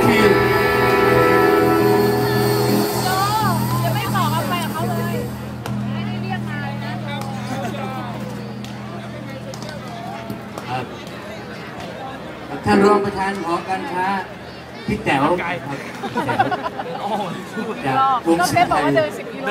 ทีมจะไม่ต่อกันไปกับเขาเลยไม่ได้เรียกมาเลยนะท่านรองประธานหอการค้าพี่แต๋วจากกรุงศรีไทย ก็เป๊ะบอกว่าเดิน10 กิโล